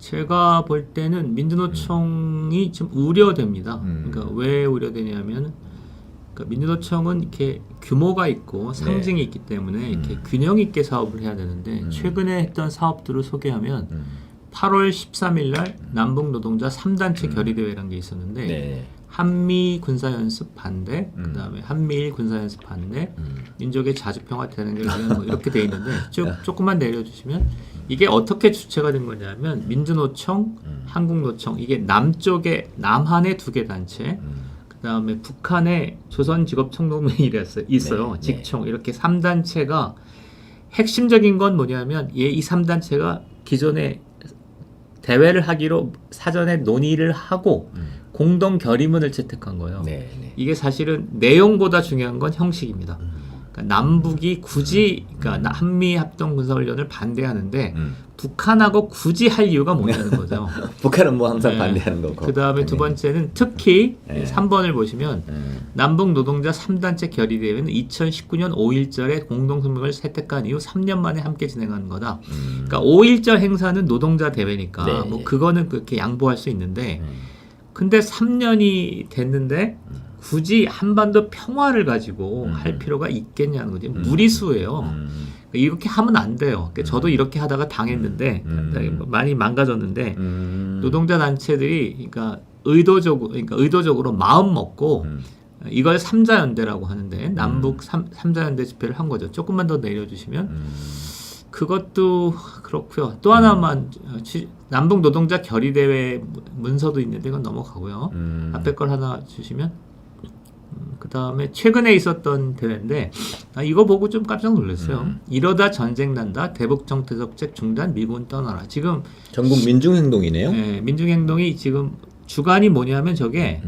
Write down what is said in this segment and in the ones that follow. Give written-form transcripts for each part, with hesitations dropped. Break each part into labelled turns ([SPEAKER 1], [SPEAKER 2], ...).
[SPEAKER 1] 제가 볼 때는 민주노총이 좀 우려됩니다. 그러니까 왜 우려되냐면 그러니까 민주노총은 이렇게 규모가 있고 상징이 있기 때문에 이렇게 균형 있게 사업을 해야 되는데 최근에 했던 사업들을 소개하면 8월 13일 날 남북 노동자 3단체 결의대회라는 게 있었는데
[SPEAKER 2] 네.
[SPEAKER 1] 한미 군사연습 반대, 그다음에 한미일 군사연습 반대, 민족의 자주평화 대단을 위한 뭐 이렇게 돼 있는데 조금만 내려주시면 이게 어떻게 주체가 된 거냐면 민주노총, 한국노총 이게 남쪽에 남한의 2개 단체, 그다음에 북한의 조선직업총동맹이 있어요.
[SPEAKER 2] 네,
[SPEAKER 1] 직총 이렇게 3단체가 핵심적인 건 뭐냐면 이 3단체가 기존에 대회를 하기로 사전에 논의를 하고 공동 결의문을 채택한 거예요.
[SPEAKER 2] 네, 네.
[SPEAKER 1] 이게 사실은 내용보다 중요한 건 형식입니다. 그러니까 남북이 굳이 그러니까 한미 합동 군사훈련을 반대하는데 북한하고 굳이 할 이유가 뭐냐는 거죠.
[SPEAKER 2] 북한은 뭐 항상
[SPEAKER 1] 네.
[SPEAKER 2] 반대하는 거고.
[SPEAKER 1] 그 다음에 두 번째는 특히
[SPEAKER 2] 네.
[SPEAKER 1] 3번을 보시면 남북 노동자 3단체 결의대회는 2019년 5.1절에 공동성명을 채택한 이후 3년 만에 함께 진행하는 거다. 그러니까 5.1절 행사는 노동자 대회니까
[SPEAKER 2] 네.
[SPEAKER 1] 뭐 그거는 그렇게 양보할 수 있는데 근데 3년이 됐는데 굳이 한반도 평화를 가지고 할 필요가 있겠냐는 거지. 무리수예요. 이렇게 하면 안 돼요. 그러니까 저도 이렇게 하다가 당했는데 많이 망가졌는데 노동자 단체들이 그러니까 의도적으로 마음 먹고 이걸 삼자연대라고 하는데 남북 삼자연대 집회를 한 거죠. 조금만 더 내려주시면 그것도 그렇고요. 또 하나만 남북 노동자 결의대회 문서도 있는데 이건 넘어가고요. 앞에 걸 하나 주시면 그 다음에 최근에 있었던 대회인데 이거 보고 좀 깜짝 놀랐어요. 이러다 전쟁 난다. 대북 정책 중단. 미군 떠나라. 지금
[SPEAKER 2] 전국 민중행동이네요.
[SPEAKER 1] 네, 민중행동이 지금 주관이 뭐냐면 저게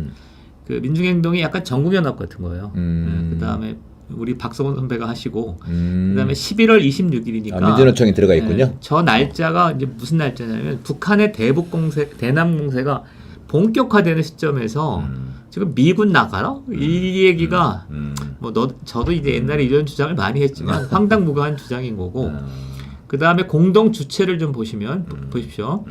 [SPEAKER 1] 그 민중행동이 약간 전국연합 같은 거예요. 그 다음에 우리 박성원 선배가 하시고 그다음에 11월 26일이니까
[SPEAKER 2] 민주노총이 들어가 있군요.
[SPEAKER 1] 저 날짜가 이제 무슨 날짜냐면 북한의 대북 공세, 대남 공세가 본격화되는 시점에서 지금 미군 나가라 이 얘기가 뭐 저도 이제 옛날에 이런 주장을 많이 했지만 황당무계한 주장인 거고 그 다음에 공동 주체를 좀 보십시오.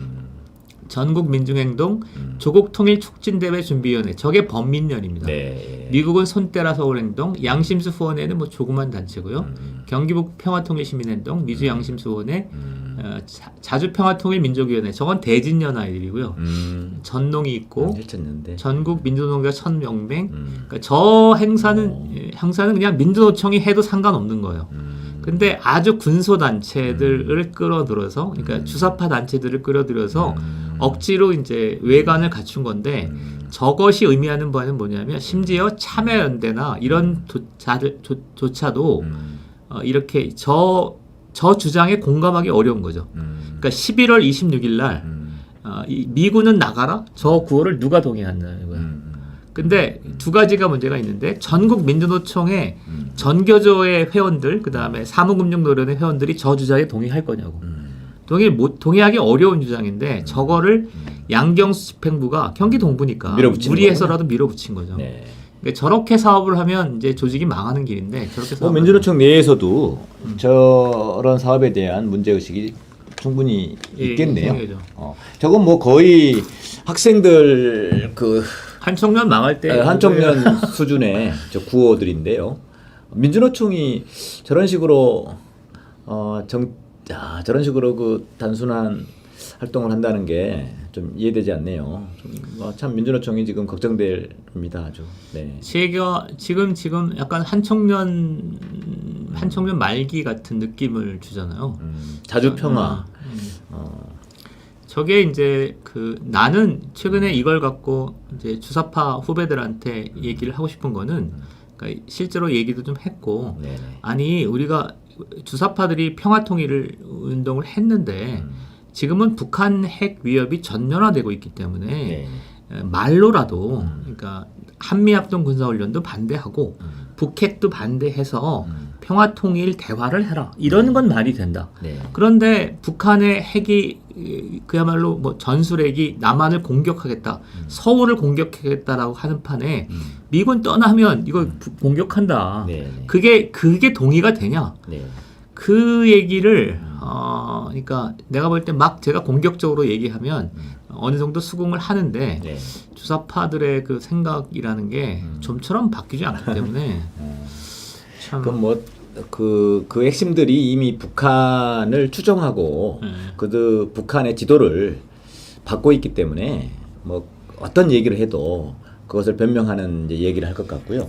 [SPEAKER 1] 전국 민중행동 조국통일촉진대회 준비위원회 저게 범민련입니다.
[SPEAKER 2] 네.
[SPEAKER 1] 미국은 손때라 서울행동, 양심수 후원회는 뭐 조그만 단체고요. 경기북 평화통일시민행동, 미주 양심수 후원회, 자주평화통일민족위원회 저건 대진연 아이들이고요. 전농이 있고 전국 민주노동자 천명맹. 그러니까 저 행사는 그냥 민주노총이 해도 상관없는 거예요. 근데 아주 군소 단체들을 끌어들여서, 그러니까 주사파 단체들을 끌어들여서 억지로 이제 외관을 갖춘 건데 저것이 의미하는 바는 뭐냐면 심지어 참여연대나 이런 조차도 이렇게 저 주장에 공감하기 어려운 거죠. 그러니까 11월 26일 날 미군은 나가라? 저 구호를 누가 동의한다는 거예요. 근데 두 가지가 문제가 있는데 전국 민주노총의 전교조의 회원들 그다음에 사무금융노련의 회원들이 저 주장에 동의할 거냐고. 동의하기 어려운 주장인데 저거를 양경수 집행부가 경기 동부니까 무리해서라도 밀어붙인 거죠.
[SPEAKER 2] 네.
[SPEAKER 1] 그러니까 저렇게 사업을 하면 이제 조직이 망하는 길인데 저렇게
[SPEAKER 2] 민주노총 내에서도 저런 사업에 대한 문제의식이 충분히 있겠네요. 저건 뭐 거의 학생들
[SPEAKER 1] 한청년 망할 때
[SPEAKER 2] 한청년 수준의 저 구호들인데요. 민주노총이 저런 식으로 저런 식으로 그 단순한 활동을 한다는 게 좀 이해되지 않네요. 참 민주노총이 지금 걱정됩니다, 아주. 네.
[SPEAKER 1] 제가 지금 약간 한청년 말기 같은 느낌을 주잖아요.
[SPEAKER 2] 자주평화.
[SPEAKER 1] 저게 이제 나는 최근에 이걸 갖고 이제 주사파 후배들한테 얘기를 하고 싶은 거는 그러니까 실제로 얘기도 좀 했고
[SPEAKER 2] 네네.
[SPEAKER 1] 아니 우리가 주사파들이 평화통일을 운동을 했는데 지금은 북한 핵 위협이 전면화되고 있기 때문에 말로라도 그러니까 한미합동 군사훈련도 반대하고 북핵도 반대해서 평화통일 대화를 해라 이런 건 말이 된다. 그런데 북한의 핵이 그야말로 뭐 전술핵이 남한을 공격하겠다, 서울을 공격하겠다라고 하는 판에 미군 떠나면 이거 공격한다. 그게 동의가 되냐? 그 얘기를 그러니까 내가 볼 때 막 제가 공격적으로 얘기하면 어느 정도 수긍을 하는데
[SPEAKER 2] 네.
[SPEAKER 1] 주사파들의 그 생각이라는 게 좀처럼 바뀌지 않기 때문에 참.
[SPEAKER 2] 그럼 뭐 그 핵심들이 이미 북한을 추종하고 그 북한의 지도를 받고 있기 때문에 뭐 어떤 얘기를 해도 그것을 변명하는 이제 얘기를 할 것 같고요.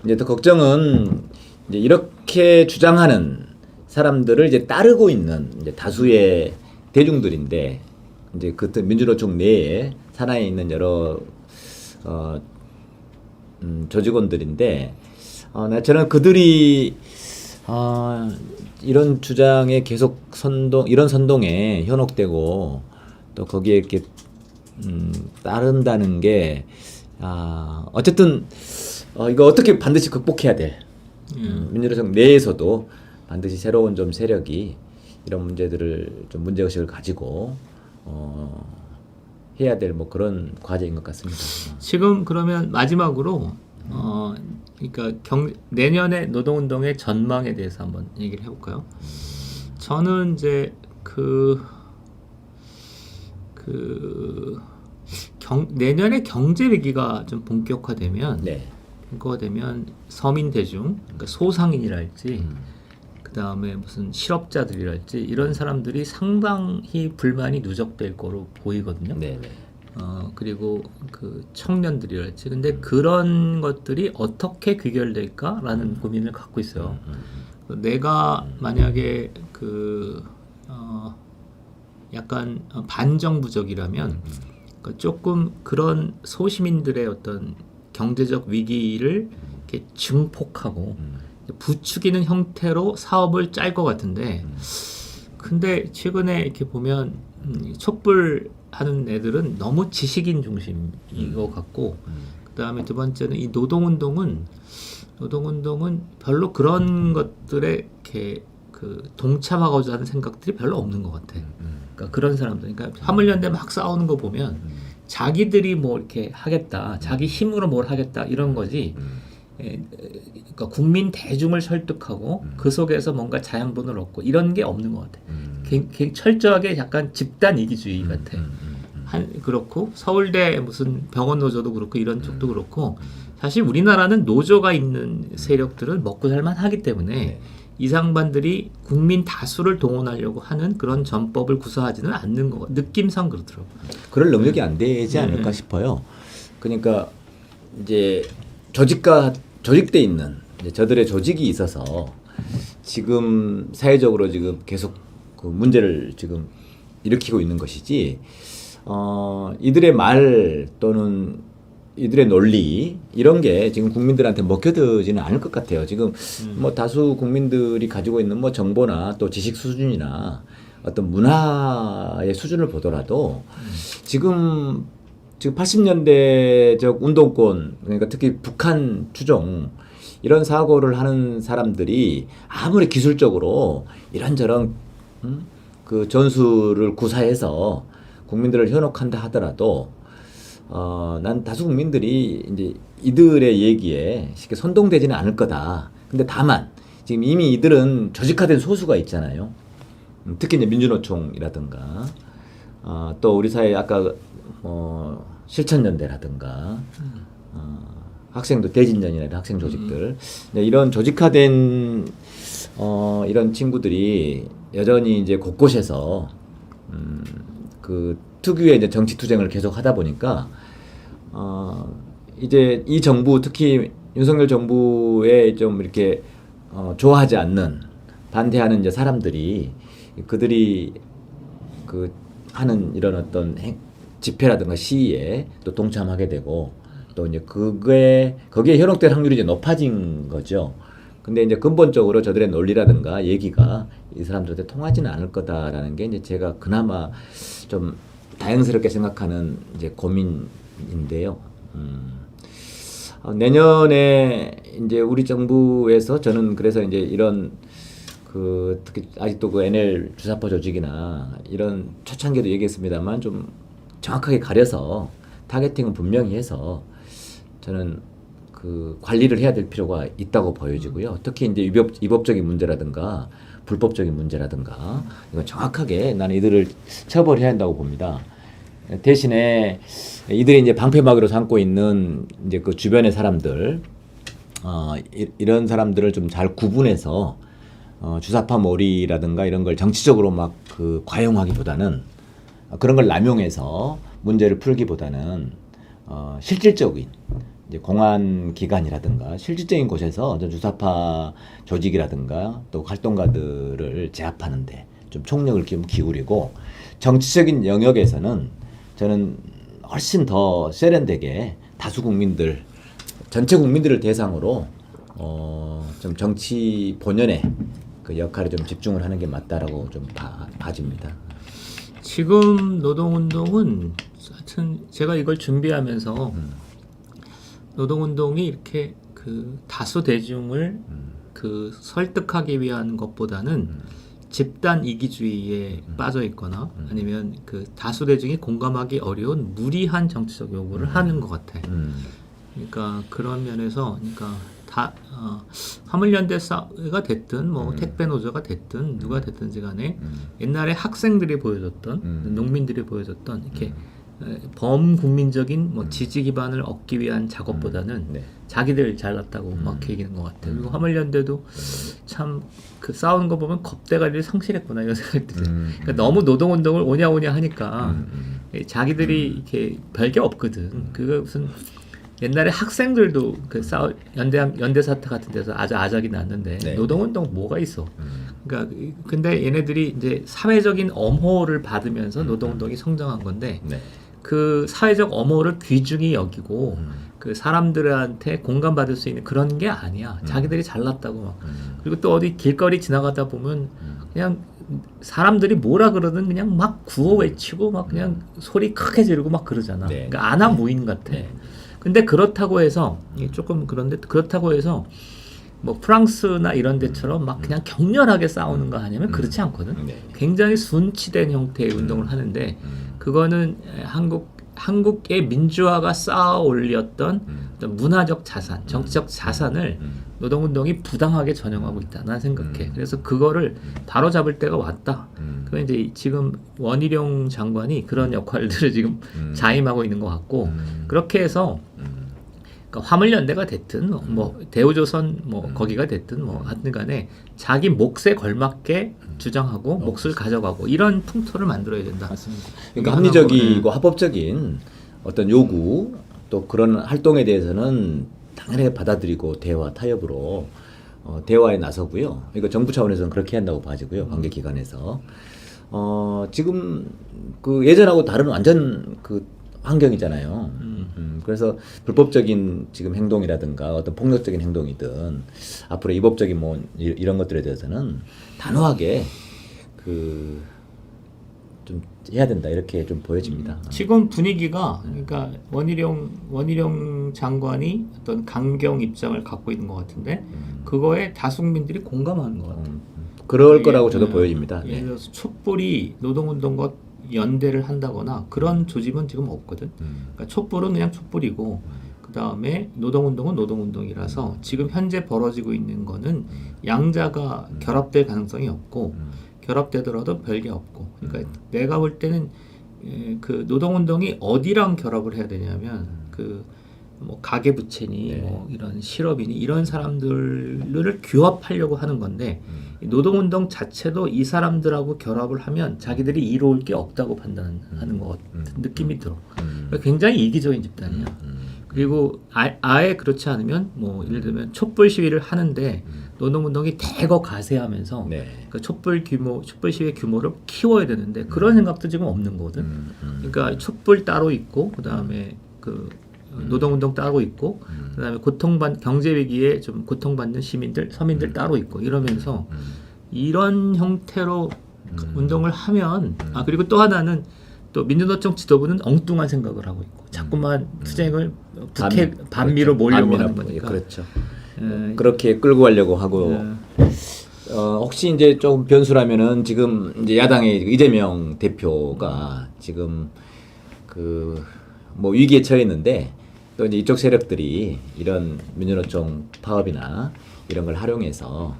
[SPEAKER 2] 이제 더 걱정은 이제 이렇게 주장하는 사람들을 이제 따르고 있는 이제 다수의 대중들인데 이제 그 민주노총 내에 산하에 있는 여러 조직원들인데 저는 그들이 이런 주장에 계속 이런 선동에 현혹되고 또 거기에 이렇게 따른다는 게 어쨌든 이거 어떻게 반드시 극복해야 될 민주노총 내에서도 반드시 새로운 좀 세력이 이런 문제들을 좀 문제의식을 가지고 해야 될 뭐 그런 과제인 것 같습니다.
[SPEAKER 1] 지금 그러면 마지막으로 그러니까 내년의 노동운동의 전망에 대해서 한번 얘기를 해볼까요? 저는 이제 내년에 경제 위기가 좀 본격화되면,
[SPEAKER 2] 네.
[SPEAKER 1] 본격화되면 서민 대중, 그러니까 소상인이랄지, 그 다음에 무슨 실업자들이랄지 이런 사람들이 상당히 불만이 누적될 거로 보이거든요.
[SPEAKER 2] 네. 네.
[SPEAKER 1] 그리고 그 청년들이랄지. 근데 그런 것들이 어떻게 귀결될까라는 고민을 갖고 있어요. 내가 만약에 약간 반정부적이라면 그러니까 조금 그런 소시민들의 어떤 경제적 위기를 이렇게 증폭하고 부추기는 형태로 사업을 짤 것 같은데, 근데 최근에 이렇게 보면 촛불하는 애들은 너무 지식인 중심인 것 같고, 그 다음에 두 번째는 이 노동운동은 별로 그런 것들에 이렇게 동참하고자 하는 생각들이 별로 없는 것 같아. 그러니까 그런 사람들, 그러니까 화물연대 막 싸우는 거 보면 자기들이 뭐 이렇게 하겠다, 자기 힘으로 뭘 하겠다 이런 거지. 그러니까 국민 대중을 설득하고 그 속에서 뭔가 자양분을 얻고 이런 게 없는 것 같아. 철저하게 약간 집단 이기주의 같아. 그렇고 서울대 무슨 병원 노조도 그렇고 이런 쪽도 그렇고, 사실 우리나라는 노조가 있는 세력들은 먹고 살만하기 때문에 이 상반들이 국민 다수를 동원하려고 하는 그런 전법을 구사하지는 않는 거 느낌상 그렇더라고요.
[SPEAKER 2] 그럴 능력이 안 되지 않을까 싶어요. 그러니까 이제 조직돼 있는 이제 저들의 조직이 있어서 지금 사회적으로 지금 계속 그 문제를 지금 일으키고 있는 것이지, 이들의 말 또는 이들의 논리 이런 게 지금 국민들한테 먹혀들지는 않을 것 같아요. 지금 뭐 다수 국민들이 가지고 있는 뭐 정보나 또 지식 수준이나 어떤 문화의 수준을 보더라도 지금 80년대적 운동권, 그러니까 특히 북한 추종 이런 사고를 하는 사람들이 아무리 기술적으로 이런저런 그 전술을 구사해서 국민들을 현혹한다 하더라도 난 다수 국민들이 이제 이들의 얘기에 쉽게 선동되지는 않을 거다. 근데 다만 지금 이미 이들은 조직화된 소수가 있잖아요. 특히 이제 민주노총이라든가 또 우리 사회 아까 실천연대라든가 학생도 대진전이나 학생 조직들 이런 조직화된 이런 친구들이 여전히 이제 곳곳에서 그 특유의 이제 정치 투쟁을 계속 하다 보니까 이제 이 정부, 특히 윤석열 정부에 좀 이렇게 좋아하지 않는, 반대하는 이제 사람들이 그들이 그 하는 이런 어떤 집회라든가 시위에 또 동참하게 되고 또 이제 거기에 현혹될 확률이 이제 높아진 거죠. 근데 이제 근본적으로 저들의 논리라든가 얘기가 이 사람들한테 통하지는 않을 거다라는 게 이제 제가 그나마 좀 다행스럽게 생각하는 이제 고민인데요. 내년에 이제 우리 정부에서 저는 그래서 이제 이런 특히 아직도 그 NL 주사파 조직이나 이런 초창기도 얘기했습니다만 좀 정확하게 가려서 타겟팅은 분명히 해서 저는 그 관리를 해야 될 필요가 있다고 보여지고요. 특히 이제 위법적인 문제라든가 불법적인 문제라든가 이건 정확하게 나는 이들을 처벌해야 한다고 봅니다. 대신에 이들이 이제 방패막이로 삼고 있는 이제 그 주변의 사람들, 이런 사람들을 좀 잘 구분해서 주사파 몰이라든가 이런 걸 정치적으로 막 그 과용하기보다는 그런 걸 남용해서 문제를 풀기보다는 실질적인 이제 공안 기관이라든가 실질적인 곳에서 주사파 조직이라든가 또 활동가들을 제압하는데 좀 총력을 좀 기울이고 정치적인 영역에서는 저는 훨씬 더 세련되게 다수 국민들 전체 국민들을 대상으로 좀 정치 본연의 그 역할에 좀 집중을 하는 게 맞다라고 좀 봐집니다.
[SPEAKER 1] 지금 노동운동은 하여튼 제가 이걸 준비하면서 노동운동이 이렇게 그 다수 대중을 그 설득하기 위한 것보다는 집단 이기주의에 빠져 있거나 아니면 그 다수 대중이 공감하기 어려운 무리한 정치적 요구를 하는 것 같아. 그러니까 그런 면에서 그러니까 다 화물연대가 됐든 뭐 택배 노조가 됐든 누가 됐든지 간에 옛날에 학생들이 보여줬던 농민들이 보여줬던 이렇게 범국민적인 뭐 지지 기반을 얻기 위한 작업보다는
[SPEAKER 2] 네.
[SPEAKER 1] 자기들 잘났다고 막 얘기하는 것 같아요. 그리고 화물연대도 참 그 싸우는 거 보면 겁대가리를 상실했구나 이런 생각이 들어요. 그러니까 너무 노동운동을 오냐오냐 하니까 자기들이 이렇게 별게 없거든. 그거 무슨 옛날에 학생들도 그 연대사태 같은 데서 아주 아작이 났는데
[SPEAKER 2] 네.
[SPEAKER 1] 노동운동 뭐가 있어? 그러니까 근데 얘네들이 이제 사회적인 엄호를 받으면서 노동운동이 성장한 건데
[SPEAKER 2] 네.
[SPEAKER 1] 그 사회적 엄호를 귀중히 여기고 그 사람들한테 공감받을 수 있는 그런 게 아니야. 자기들이 잘났다고 막. 그리고 또 어디 길거리 지나가다 보면 그냥 사람들이 뭐라 그러든 그냥 막 구호 외치고 막 그냥 소리 크게 지르고 막 그러잖아.
[SPEAKER 2] 네.
[SPEAKER 1] 그러니까 안하무인 같아. 근데 그렇다고 해서 조금 그런데 그렇다고 해서 뭐 프랑스나 이런 데처럼 막 그냥 격렬하게 싸우는 거 아니면 그렇지 않거든.
[SPEAKER 2] 네.
[SPEAKER 1] 굉장히 순치된 형태의 운동을 하는데 그거는 한국의 민주화가 쌓아 올렸던 어떤 문화적 자산, 정치적 자산을 노동운동이 부당하게 전용하고 있다. 난 생각해. 그래서 그거를 바로 잡을 때가 왔다. 그건 이제 지금 원희룡 장관이 그런 역할들을 지금 자임하고 있는 것 같고 그렇게 해서 그러니까 화물연대가 됐든 뭐 대우조선 뭐 거기가 됐든 뭐 하여튼간에 자기 몫에 걸맞게 주장하고 몫을 가져가고 이런 풍토를 만들어야 된다.
[SPEAKER 2] 맞습니다. 그러니까 합리적이고 합법적인 어떤 요구 또 그런 활동에 대해서는 당연히 받아들이고 대화 타협으로 대화에 나서고요. 그러니까 정부 차원에서는 그렇게 한다고 봐지고요. 관계기관에서 지금 그 예전하고 다른 완전 그 환경이잖아요. 그래서 불법적인 지금 행동이라든가 어떤 폭력적인 행동이든 앞으로 위법적인 뭐 이런 것들에 대해서는 단호하게 그 좀 해야 된다 이렇게 좀 보여집니다.
[SPEAKER 1] 지금 분위기가 그러니까 원희룡 장관이 어떤 강경 입장을 갖고 있는 것 같은데 그거에 다수국민들이 공감하는 것 같아요.
[SPEAKER 2] 그럴 거라고 저도 보여집니다.
[SPEAKER 1] 예를 들어서 촛불이 노동운동과 연대를 한다거나 그런 조짐은 지금 없거든. 그러니까 촛불은 그냥 촛불이고 그 다음에 노동운동은 노동운동이라서 지금 현재 벌어지고 있는 거는 양자가 결합될 가능성이 없고 결합되더라도 별게 없고 그러니까 내가 볼 때는 그 노동운동이 어디랑 결합을 해야 되냐면 그 뭐 가계부채니 뭐 이런 실업이니 이런 사람들을 규합하려고 하는 건데 노동운동 자체도 이 사람들하고 결합을 하면 자기들이 이로울 게 없다고 판단하는 것 같은 느낌이 들어. 그러니까 굉장히 이기적인 집단이야. 그리고 아예 그렇지 않으면 뭐 예를 들면 촛불 시위를 하는데 노동운동이 대거 가세하면서 그 촛불 시위 규모를 키워야 되는데 그런 생각도 지금 없는 거거든. 그러니까 촛불 따로 있고 그 다음에 그 노동운동 따로 있고 그다음에 경제 위기에 좀 고통받는 서민들 따로 있고 이러면서 이런 형태로 운동을 하면 그리고 또 하나는 또 민주노총 지도부는 엉뚱한 생각을 하고 있고 자꾸만 투쟁을 반미로 몰려고 하는 거니까
[SPEAKER 2] 그렇죠. 그렇게 끌고 가려고 하고 혹시 이제 좀 변수라면은 지금 이제 야당의 이재명 대표가 지금 그 뭐 위기에 처해 있는데 또 이제 이쪽 세력들이 이런 민주노총 파업이나 이런 걸 활용해서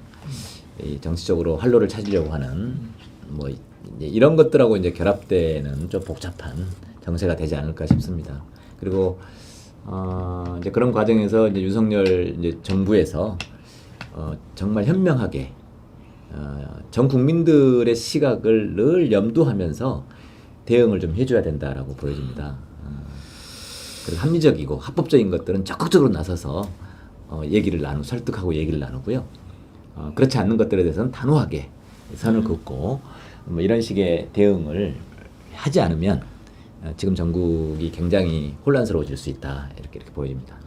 [SPEAKER 2] 이 정치적으로 활로를 찾으려고 하는 뭐 이제 이런 것들하고 이제 결합되는 좀 복잡한 정세가 되지 않을까 싶습니다. 그리고 이제 그런 과정에서 이제 윤석열 이제 정부에서 정말 현명하게 전 국민들의 시각을 늘 염두하면서 대응을 좀 해줘야 된다라고 보여집니다. 그래서 합리적이고 합법적인 것들은 적극적으로 나서서 설득하고 얘기를 나누고요. 그렇지 않는 것들에 대해서는 단호하게 선을 긋고 뭐 이런 식의 대응을 하지 않으면 지금 전국이 굉장히 혼란스러워질 수 있다 이렇게 보여집니다.